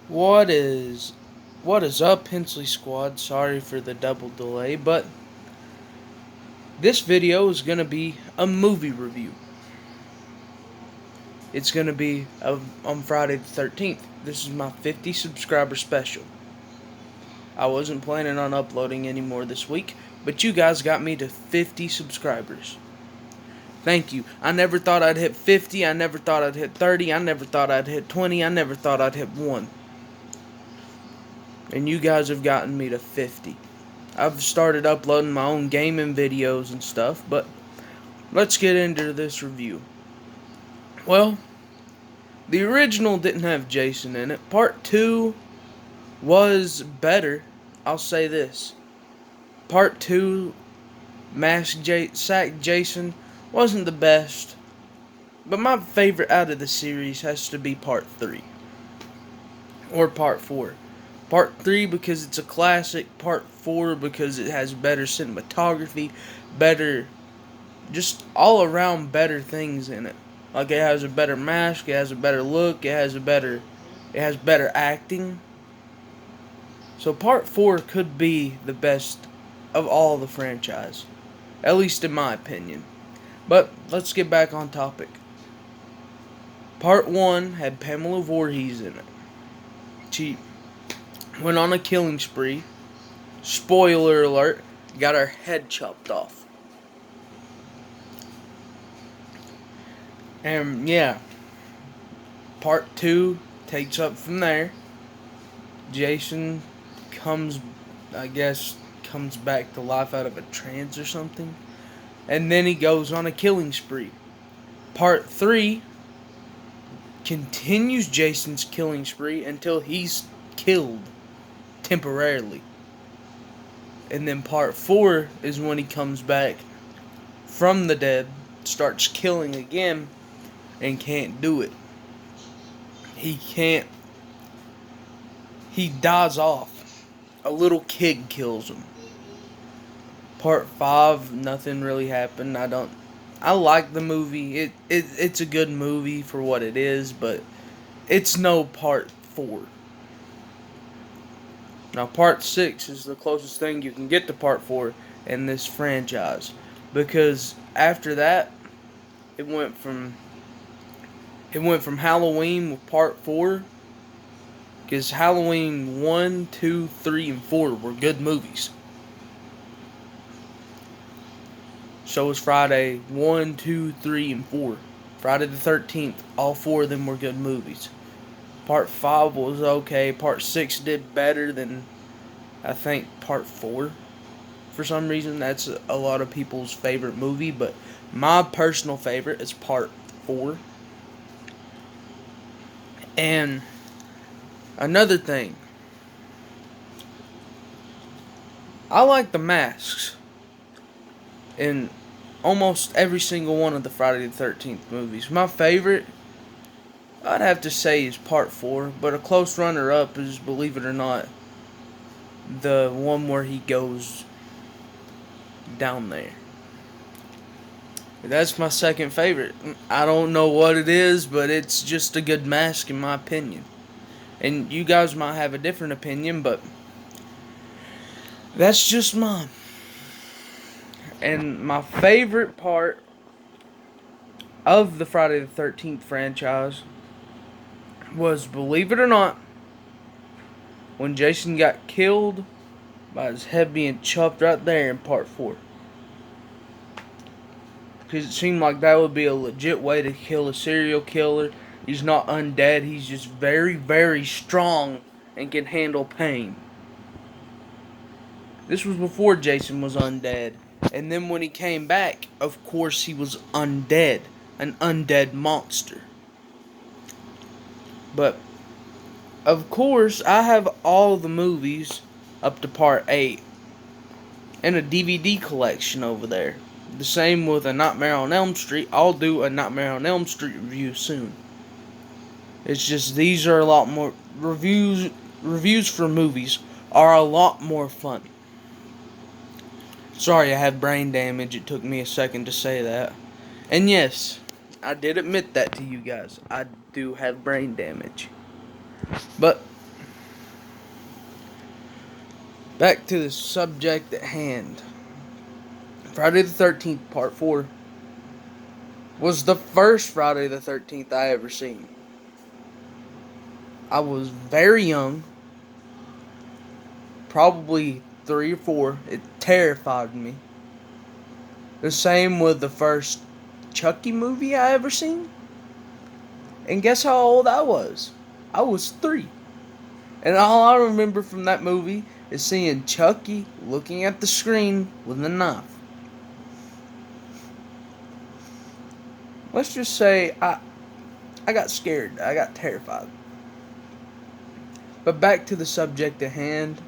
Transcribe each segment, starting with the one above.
What is what is up, Hensley Squad? Sorry for the double delay, but this video is gonna be a movie review. It's gonna be on Friday the 13th. This is my 50 subscriber special. I wasn't planning on uploading anymore this week, but you guys got me to 50 subscribers. Thank you. I never thought I'd hit 50. I never thought I'd hit 30. I never thought I'd hit 20. I never thought I'd hit 1. And you guys have gotten me to 50. I've started uploading my own gaming videos and stuff, but let's get into this review. Well, the original didn't have Jason in it. Part 2 was better. I'll say this. Part 2, Sack Jason, wasn't the best. But my favorite out of the series has to be Part 3. Or Part 4. Part 3 because it's a classic. Part 4 because it has better cinematography, better, just all around better things in it. Like it has a better mask, it has a better look, it has better acting. So Part 4 could be the best of all the franchise. At least in my opinion. But let's get back on topic. Part 1 had Pamela Voorhees in it. She went on a killing spree. Spoiler alert, got her head chopped off. And yeah, Part 2 takes up from there. Jason comes back to life out of a trance or something. And then he goes on a killing spree. Part 3 continues Jason's killing spree until he's killed temporarily. And then Part 4 is when he comes back from the dead, starts killing again, and can't do it. He dies off. A little kid kills him. Part 5, nothing really happened. I like the movie. It's a good movie for what it is, but it's no Part 4. Now, Part 6 is the closest thing you can get to Part 4 in this franchise. Because after that, it went from Halloween with Part 4. Because Halloween 1, 2, 3, and 4 were good movies. So was Friday 1, 2, 3, and 4. Friday the 13th, all 4 of them were good movies. Part 5 was okay. Part 6 did better than, I think, Part 4. For some reason, that's a lot of people's favorite movie, but my personal favorite is Part 4. And another thing, I like the masks in almost every single one of the Friday the 13th movies. My favorite, I'd have to say, is Part 4, but a close runner-up is, believe it or not, the one where he goes down there. That's my second favorite. I don't know what it is, but it's just a good mask in my opinion. And you guys might have a different opinion, but that's just mine. And my favorite part of the Friday the 13th franchise was, believe it or not, when Jason got killed by his head being chopped right there in Part 4. Because it seemed like that would be a legit way to kill a serial killer. He's not undead, he's just very, very strong and can handle pain. This was before Jason was undead. And then when he came back, of course he was undead. An undead monster. But, of course, I have all the movies up to Part 8 in a DVD collection over there. The same with A Nightmare on Elm Street. I'll do a Nightmare on Elm Street review soon. It's just these are a lot more reviews for movies are a lot more fun. Sorry, I have brain damage. It took me a second to say that. And yes, I did admit that to you guys. I do have brain damage. But Back to the subject at hand. Friday the 13th, Part 4, was the first Friday the 13th I ever seen. I was very young, probably 3 or 4. It terrified me. The same with the first Chucky movie I ever seen. And guess how old I was? I was 3. And all I remember from that movie is seeing Chucky looking at the screen with a knife. Let's just say I got scared. I got terrified. But back to the subject at hand.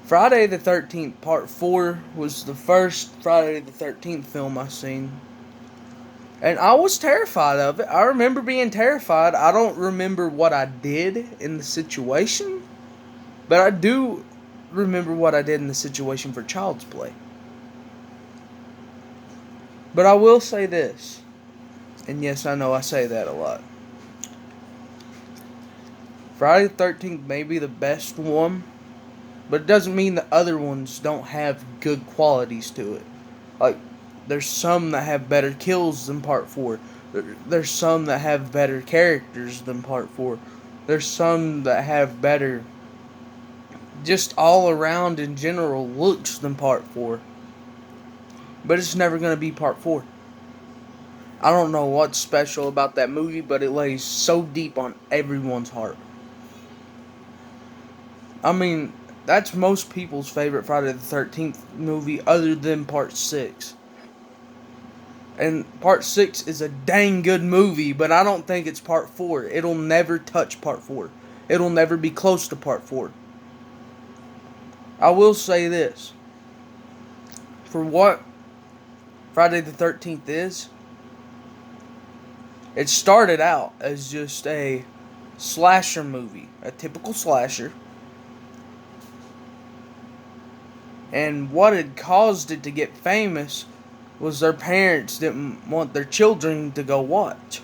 Friday the 13th Part 4 was the first Friday the 13th film I seen. And I was terrified of it. I remember being terrified. I don't remember what I did in the situation. But I do remember what I did in the situation for Child's Play. But I will say this. And yes, I know I say that a lot. Friday the 13th may be the best one. But it doesn't mean the other ones don't have good qualities to it. Like, there's some that have better kills than Part 4. There's some that have better characters than Part 4. There's some that have better, just all around in general, looks than Part 4. But it's never going to be Part 4. I don't know what's special about that movie, but it lays so deep on everyone's heart. I mean, that's most people's favorite Friday the 13th movie other than Part 6. And Part 6 is a dang good movie, but I don't think it's Part 4. It'll never touch Part 4. It'll never be close to Part 4. I will say this. For what Friday the 13th is, it started out as just a slasher movie. A typical slasher. And what had caused it to get famous was their parents didn't want their children to go watch.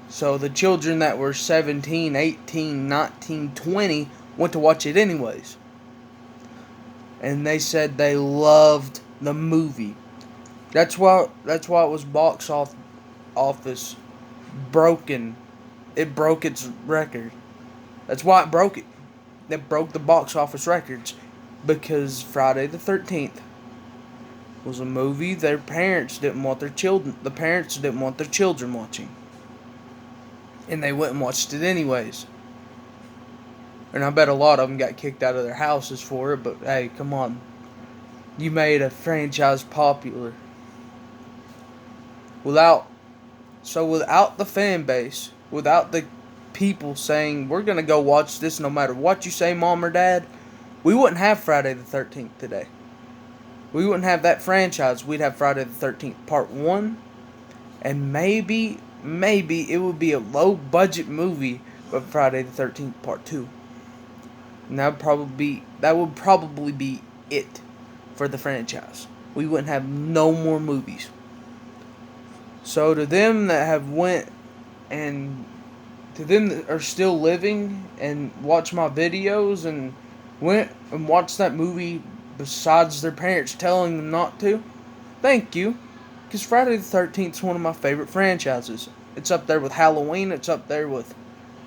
So the children that were 17, 18, 19, 20 went to watch it anyways. And they said they loved the movie. That's why it was box office broken. It broke its record. That's why it broke it. It broke the box office records. Because Friday the 13th was a movie the parents didn't want their children watching. And they went and watched it anyways. And I bet a lot of them got kicked out of their houses for it, but hey, come on. You made a franchise popular. Without the fan base, without the people saying, we're going to go watch this no matter what you say, Mom or Dad, we wouldn't have Friday the 13th today. We wouldn't have that franchise. We'd have Friday the 13th Part 1. And maybe it would be a low-budget movie, but Friday the 13th Part 2. And that would probably be it for the franchise. We wouldn't have no more movies. So to them that have went and to them that are still living and watch my videos and went and watched that movie besides their parents telling them not to, thank you. Because Friday the 13th is one of my favorite franchises. It's up there with Halloween. It's up there with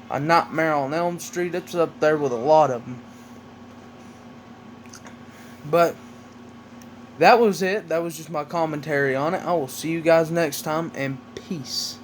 A Nightmare on Elm Street. It's up there with a lot of them. But that was it. That was just my commentary on it. I will see you guys next time, and peace.